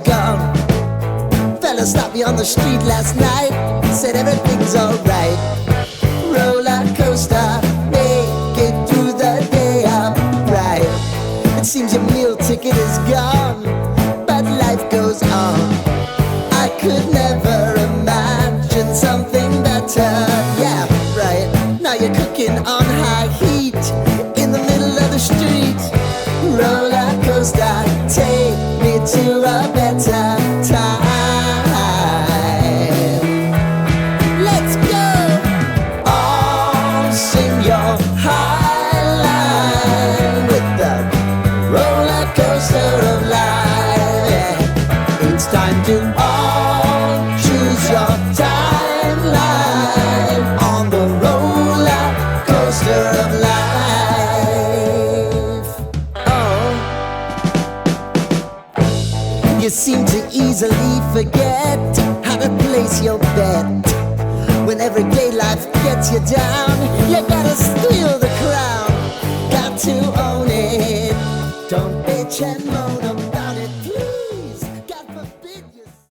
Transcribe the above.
gone. Fella stopped me on the street last night, said everything's alright. Roller coaster, make it through the day upright. It seems your meal ticket is gone, but life goes on. I could never imagine something better. Yeah, right. Now you're cooking on high heat in the middle of the street. Roller coaster, take me to a better time. Let's go! All sing your high line with the roller coaster of life. Yeah. It's time to all choose your timeline on the roller coaster of life. Oh, you seem to easily forget how to place your bet. When everyday life gets you down, you gotta steal